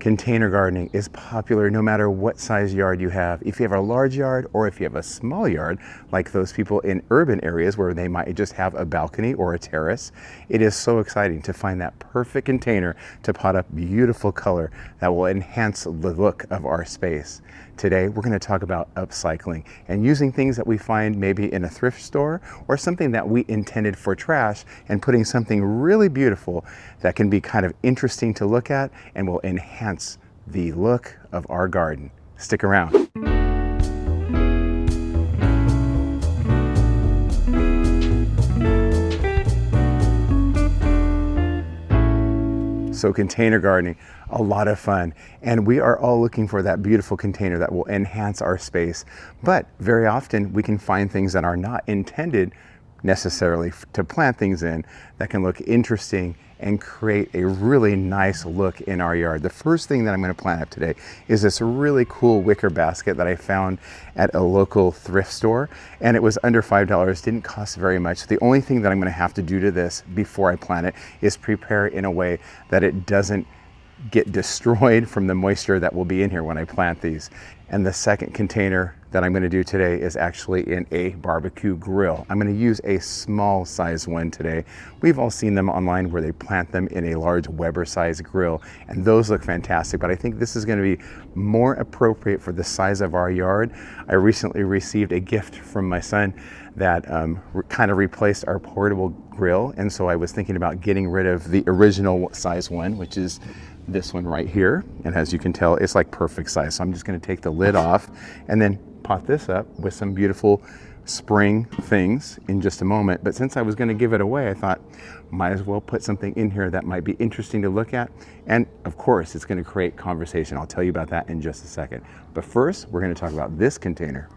Container gardening is popular no matter what size yard you have. If you have a large yard or if you have a small yard, like those people in urban areas where they might just have a balcony or a terrace, it is so exciting to find that perfect container to pot up beautiful color that will enhance the look of our space. Today, we're going to talk about upcycling and using things that we find maybe in a thrift store or something that we intended for trash and putting something really beautiful that can be kind of interesting to look at and will enhance the look of our garden. Stick around. So container gardening, a lot of fun. And we are all looking for that beautiful container that will enhance our space. But very often we can find things that are not intended necessarily to plant things in that can look interesting and create a really nice look in our yard. The first thing that I'm going to plant up today is this really cool wicker basket that I found at a local thrift store, and it was under $5, didn't cost very much. The only thing that I'm going to have to do to this before I plant it is prepare it in a way that it doesn't get destroyed from the moisture that will be in here when I plant these. And the second container that I'm going to do today is actually in a barbecue grill. I'm going to use a small size one today. We've all seen them online where they plant them in a large Weber size grill, and those look fantastic, but I think this is going to be more appropriate for the size of our yard. I recently received a gift from my son that kind of replaced our portable grill, and so I was thinking about getting rid of the original size one, which is this one right here, and as you can tell, it's like perfect size. So I'm just going to take the lid off and then pot this up with some beautiful spring things in just a moment. But since I was going to give it away, I thought might as well put something in here that might be interesting to look at, and of course it's going to create conversation. I'll tell you about that in just a second, but first we're going to talk about this container.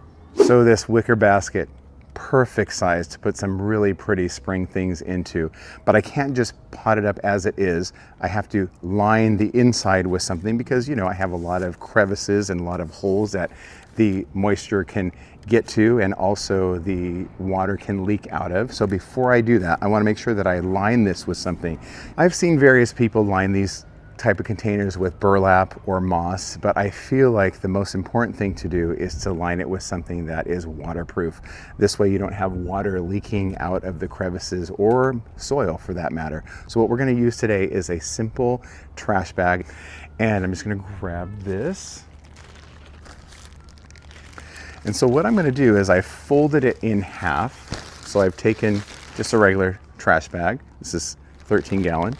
So this wicker basket, perfect size to put some really pretty spring things into, but I can't just pot it up as it is. I have to line the inside with something because, you know, I have a lot of crevices and a lot of holes that the moisture can get to, and also the water can leak out of. So before I do that, I want to make sure that I line this with something. I've seen various people line these type of containers with burlap or moss, but I feel like the most important thing to do is to line it with something that is waterproof. This way you don't have water leaking out of the crevices or soil for that matter. So what we're going to use today is a simple trash bag, and I'm just going to grab this. And so what I'm going to do is I folded it in half. So I've taken just a regular trash bag. This is 13 gallon.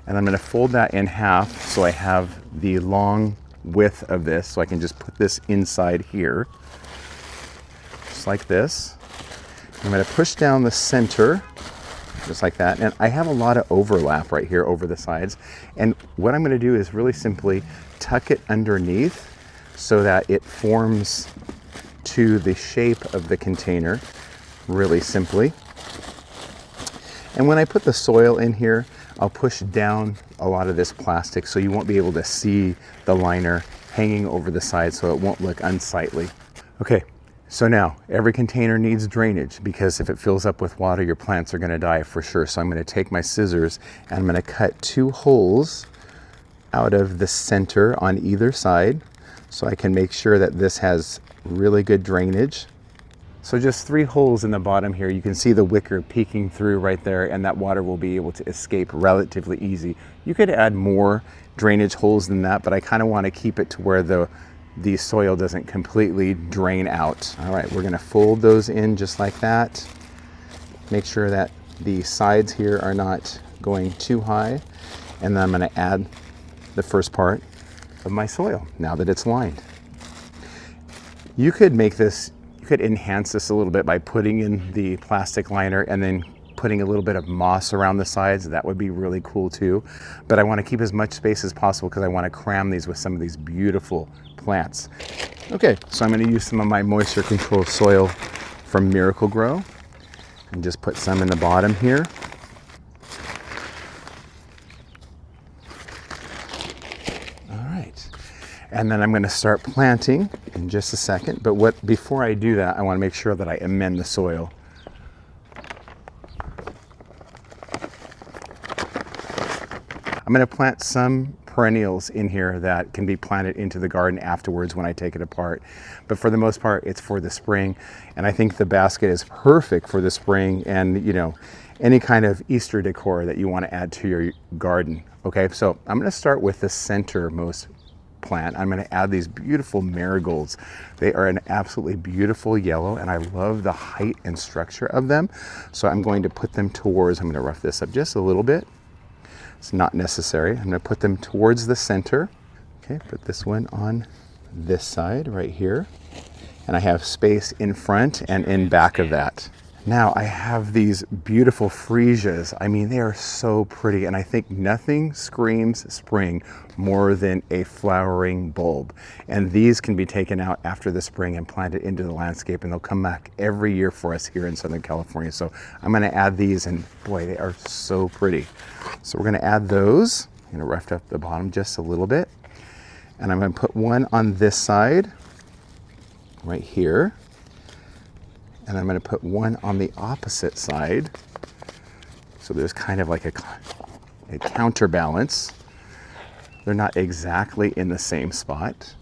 And I'm going to fold that in half so I have the long width of this, so I can just put this inside here, just like this. I'm going to push down the center, just like that. And I have a lot of overlap right here over the sides. And what I'm going to do is really simply tuck it underneath so that it forms to the shape of the container, really simply. And when I put the soil in here, I'll push down a lot of this plastic so you won't be able to see the liner hanging over the side, so it won't look unsightly. Okay, so now every container needs drainage, because if it fills up with water, your plants are going to die for sure. So I'm going to take my scissors and I'm going to cut 2 holes out of the center on either side so I can make sure that this has really good drainage. So just 3 holes in the bottom here. You can see the wicker peeking through right there, and that water will be able to escape relatively easy. You could add more drainage holes than that, but I kind of want to keep it to where the soil doesn't completely drain out. All right, we're going to fold those in just like that. Make sure that the sides here are not going too high. And then I'm going to add the first part of my soil now that it's lined. You could enhance this a little bit by putting in the plastic liner and then putting a little bit of moss around the sides. That would be really cool too. But I want to keep as much space as possible because I want to cram these with some of these beautiful plants. Okay, so I'm going to use some of my moisture control soil from Miracle-Gro and just put some in the bottom here. And then I'm going to start planting in just a second. But before I do that, I want to make sure that I amend the soil. I'm going to plant some perennials in here that can be planted into the garden afterwards when I take it apart. But for the most part, it's for the spring. And I think the basket is perfect for the spring and, you know, any kind of Easter decor that you want to add to your garden. Okay, so I'm going to start with the centermost plant. I'm going to add these beautiful marigolds. They are an absolutely beautiful yellow, and I love the height and structure of them. So I'm going to put them towards, I'm going to rough this up just a little bit. It's not necessary. I'm going to put them towards the center. Okay, put this one on this side right here. And I have space in front and in back of that. Now I have these beautiful freesias. I mean, they are so pretty, and I think nothing screams spring more than a flowering bulb. And these can be taken out after the spring and planted into the landscape, and they'll come back every year for us here in Southern California. So I'm gonna add these, and boy, they are so pretty. So we're gonna add those. I'm gonna rough up the bottom just a little bit. And I'm gonna put one on this side, right here. And I'm going to put one on the opposite side. So there's kind of like a counterbalance. They're not exactly in the same spot.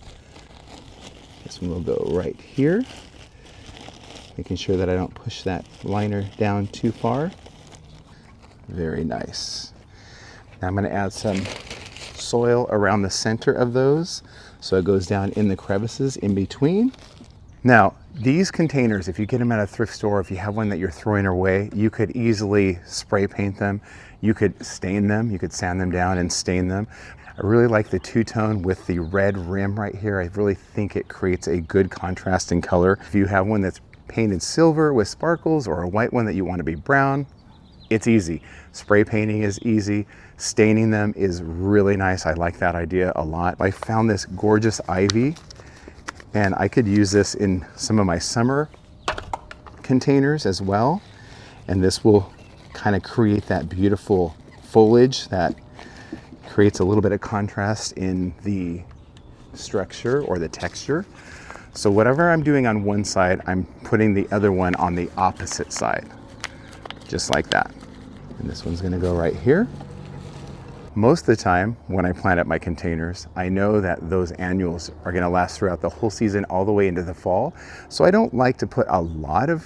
This one will go right here. Making sure that I don't push that liner down too far. Very nice. Now I'm going to add some soil around the center of those so it goes down in the crevices in between. Now, these containers, if you get them at a thrift store, if you have one that you're throwing away, you could easily spray paint them. You could stain them. You could sand them down and stain them. I really like the two-tone with the red rim right here. I really think it creates a good contrasting color. If you have one that's painted silver with sparkles or a white one that you want to be brown, it's easy. Spray painting is easy. Staining them is really nice. I like that idea a lot. I found this gorgeous ivy, and I could use this in some of my summer containers as well. And this will kind of create that beautiful foliage that creates a little bit of contrast in the structure or the texture. So whatever I'm doing on one side, I'm putting the other one on the opposite side, just like that. And this one's gonna go right here. Most of the time when I plant up my containers, I know that those annuals are gonna last throughout the whole season all the way into the fall. So I don't like to put a lot of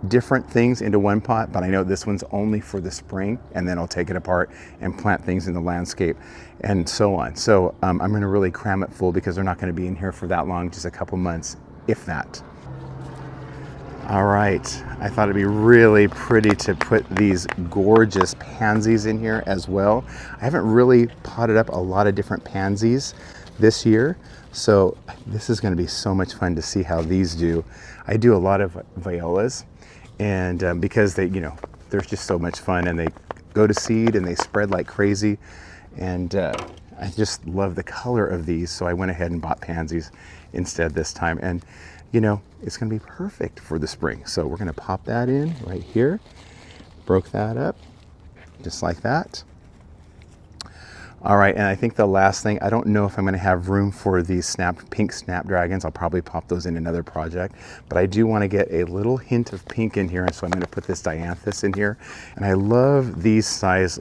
different things into one pot, but I know this one's only for the spring, and then I'll take it apart and plant things in the landscape and so on. So I'm gonna really cram it full because they're not gonna be in here for that long, just a couple months, if that. All right, I thought it'd be really pretty to put these gorgeous pansies in here as well. I haven't really potted up a lot of different pansies this year, so this is gonna be so much fun to see how these do. I do a lot of violas, and because they, you know, they're just so much fun, and they go to seed and they spread like crazy, and I just love the color of these, so I went ahead and bought pansies instead this time. And you know, it's gonna be perfect for the spring. So we're gonna pop that in right here. Broke that up, just like that. All right, and I think the last thing, I don't know if I'm gonna have room for these pink snapdragons. I'll probably pop those in another project, but I do wanna get a little hint of pink in here, and so I'm gonna put this dianthus in here. And I love these size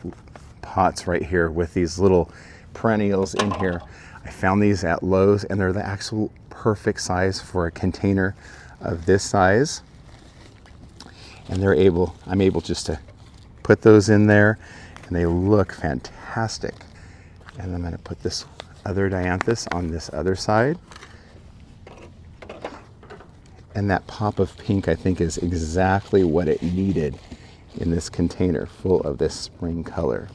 pots right here with these little perennials in here. I found these at Lowe's, and they're the actual perfect size for a container of this size. And I'm able just to put those in there, and they look fantastic. And I'm gonna put this other dianthus on this other side. And that pop of pink, I think, is exactly what it needed in this container full of this spring color.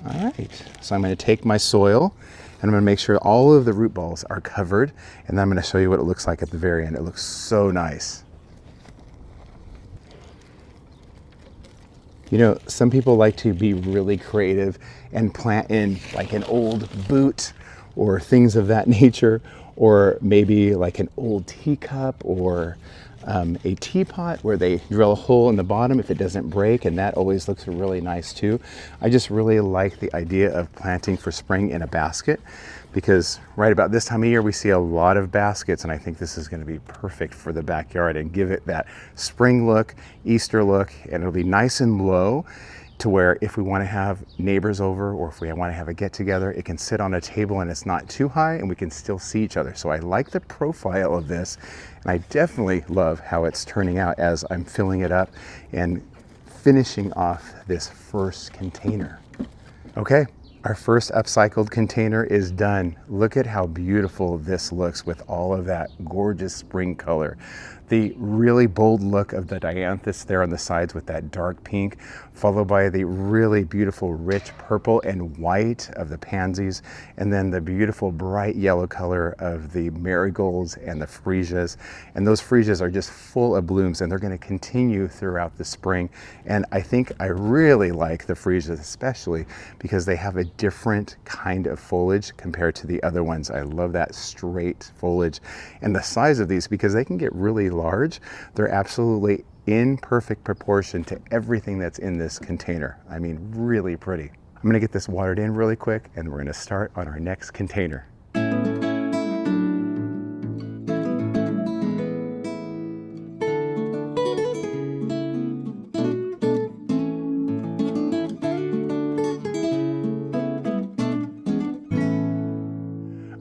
All right, so I'm gonna take my soil, and I'm gonna make sure all of the root balls are covered, and then I'm gonna show you what it looks like at the very end. It looks so nice. You know, some people like to be really creative and plant in like an old boot or things of that nature, or maybe like an old teacup or a teapot where they drill a hole in the bottom if it doesn't break, and that always looks really nice too. I just really like the idea of planting for spring in a basket, because right about this time of year we see a lot of baskets, and I think this is going to be perfect for the backyard and give it that spring look, Easter look, and it'll be nice and low to where if we want to have neighbors over or if we want to have a get together, it can sit on a table and it's not too high and we can still see each other. So I like the profile of this, and I definitely love how it's turning out as I'm filling it up and finishing off this first container. Okay, our first upcycled container is done. Look at how beautiful this looks with all of that gorgeous spring color. The really bold look of the dianthus there on the sides with that dark pink, followed by the really beautiful rich purple and white of the pansies, and then the beautiful bright yellow color of the marigolds and the freesias. And those freesias are just full of blooms, and they're going to continue throughout the spring. And I think I really like the freesias, especially because they have a different kind of foliage compared to the other ones. I love that straight foliage and the size of these, because they can get really large. They're absolutely in perfect proportion to everything that's in this container. I mean, really pretty. I'm gonna get this watered in really quick, and we're gonna start on our next container.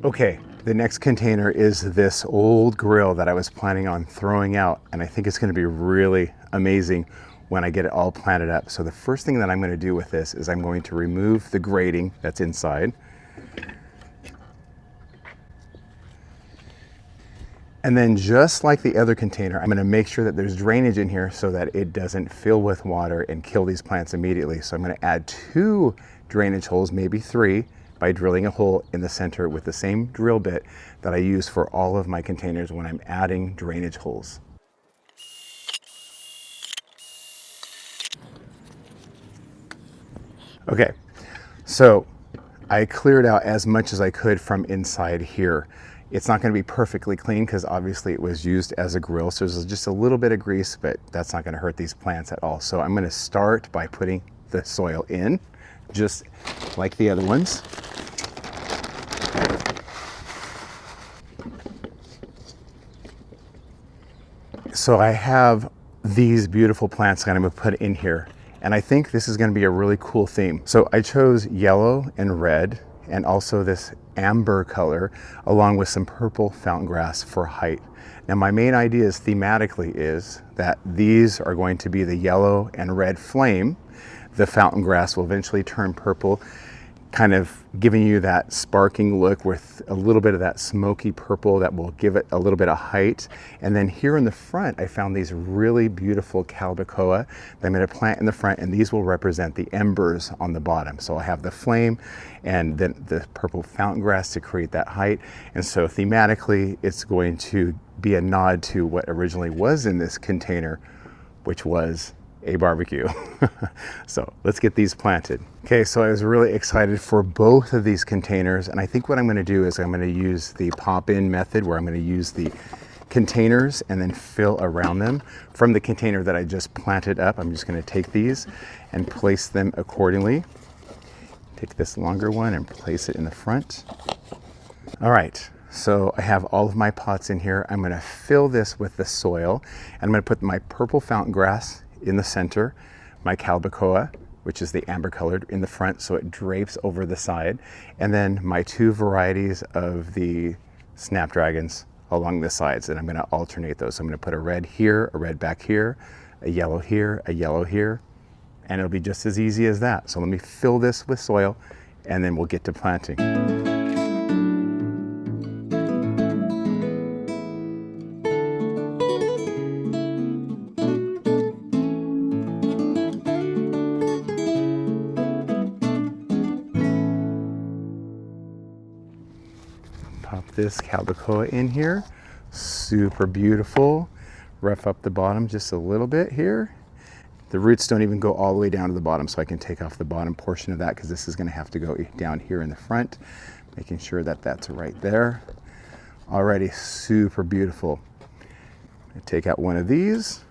Okay, the next container is this old grill that I was planning on throwing out, and I think it's going to be really amazing when I get it all planted up. So the first thing that I'm going to do with this is I'm going to remove the grating that's inside. And then, just like the other container, I'm going to make sure that there's drainage in here so that it doesn't fill with water and kill these plants immediately. So I'm going to add 2 drainage holes, maybe 3, by drilling a hole in the center with the same drill bit that I use for all of my containers when I'm adding drainage holes. Okay, so I cleared out as much as I could from inside here. It's not going to be perfectly clean because obviously it was used as a grill, so there's just a little bit of grease, but that's not going to hurt these plants at all. So I'm going to start by putting the soil in, just like the other ones. So I have these beautiful plants that I'm going to put in here, and I think this is going to be a really cool theme. So I chose yellow and red, and also this amber color, along with some purple fountain grass for height. Now my main idea is thematically is that these are going to be the yellow and red flame. The fountain grass will eventually turn purple, kind of giving you that sparking look with a little bit of that smoky purple that will give it a little bit of height. And then here in the front, I found these really beautiful Calbacoa that I'm going to plant in the front, and these will represent the embers on the bottom. So I have the flame and then the purple fountain grass to create that height. And so thematically, it's going to be a nod to what originally was in this container, which was a barbecue. So let's get these planted. Okay, so I was really excited for both of these containers, and I think what I'm going to do is I'm going to use the pop-in method, where I'm going to use the containers and then fill around them. From the container that I just planted up, I'm just going to take these and place them accordingly. Take this longer one and place it in the front. All right, so I have all of my pots in here. I'm going to fill this with the soil, and I'm going to put my purple fountain grass in the center, my Calbacoa, which is the amber colored, in the front so it drapes over the side, and then my 2 varieties of the snapdragons along the sides, and I'm going to alternate those. So I'm going to put a red here, a red back here, a yellow here, a yellow here, and it'll be just as easy as that. So let me fill this with soil, and then we'll get to planting. Pop this Calbacoa in here, super beautiful. Rough up the bottom just a little bit here. The roots don't even go all the way down to the bottom, so I can take off the bottom portion of that because this is going to have to go down here in the front, making sure that that's right there. Already super beautiful. I take out one of these,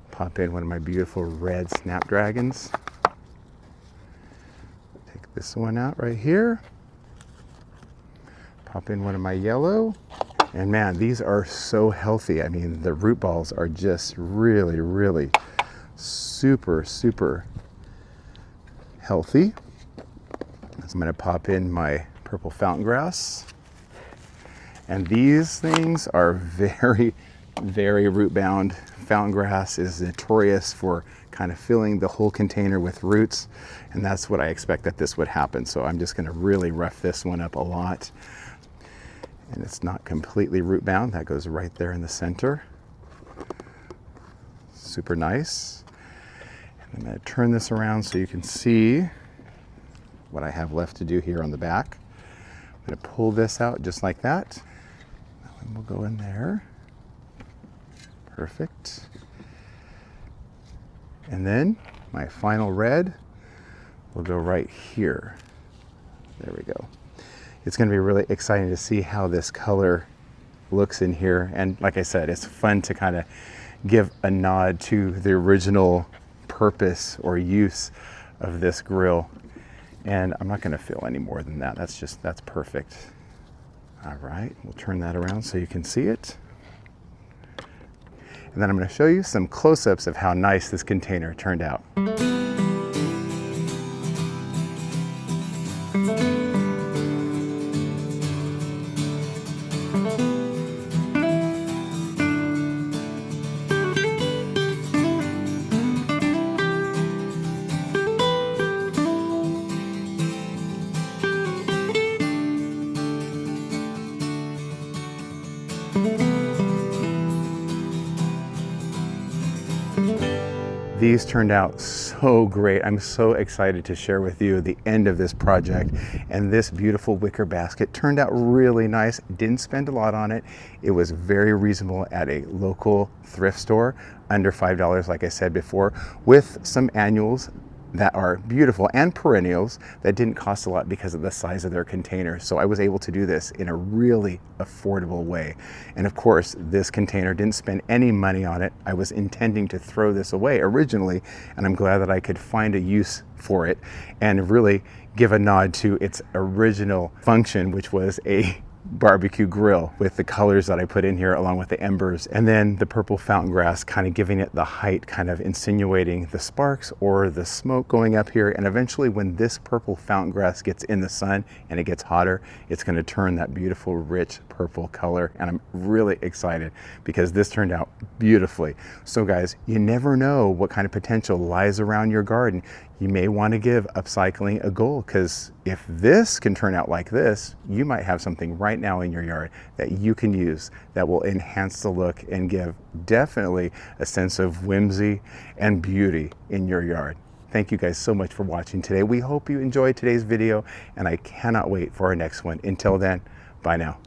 pop in one of my beautiful red snapdragons. Take this one out right here. Pop in one of my yellow, and man, these are so healthy. I mean, the root balls are just really, really super healthy. So I'm going to pop in my purple fountain grass. And these things are very, very root bound. Fountain grass is notorious for kind of filling the whole container with roots, and that's what I expect that this would happen. So I'm just going to really rough this one up a lot. And it's not completely root bound. That goes right there in the center. Super nice. And I'm going to turn this around so you can see what I have left to do here on the back. I'm going to pull this out just like that. And we'll go in there. Perfect. And then my final red will go right here. There we go. It's going to be really exciting to see how this color looks in here. And like I said, it's fun to kind of give a nod to the original purpose or use of this grill. And I'm not going to fill any more than that. That's perfect. All right, we'll turn that around so you can see it. And then I'm going to show you some close-ups of how nice this container turned out. These turned out so great. I'm so excited to share with you the end of this project. And this beautiful wicker basket turned out really nice. Didn't spend a lot on it. It was very reasonable at a local thrift store, under $5, like I said before, with some annuals that are beautiful and perennials that didn't cost a lot because of the size of their container. So I was able to do this in a really affordable way. And of course, this container didn't spend any money on it. I was intending to throw this away originally, and I'm glad that I could find a use for it and really give a nod to its original function, which was a barbecue grill with the colors that I put in here along with the embers, and then the purple fountain grass kind of giving it the height, kind of insinuating the sparks or the smoke going up here. And eventually when this purple fountain grass gets in the sun and it gets hotter, it's going to turn that beautiful rich purple color. And I'm really excited because this turned out beautifully. So guys, you never know what kind of potential lies around your garden. You may want to give upcycling a goal, because if this can turn out like this, you might have something right now in your yard that you can use that will enhance the look and give definitely a sense of whimsy and beauty in your yard. Thank you guys so much for watching today. We hope you enjoyed today's video, and I cannot wait for our next one. Until then, bye now.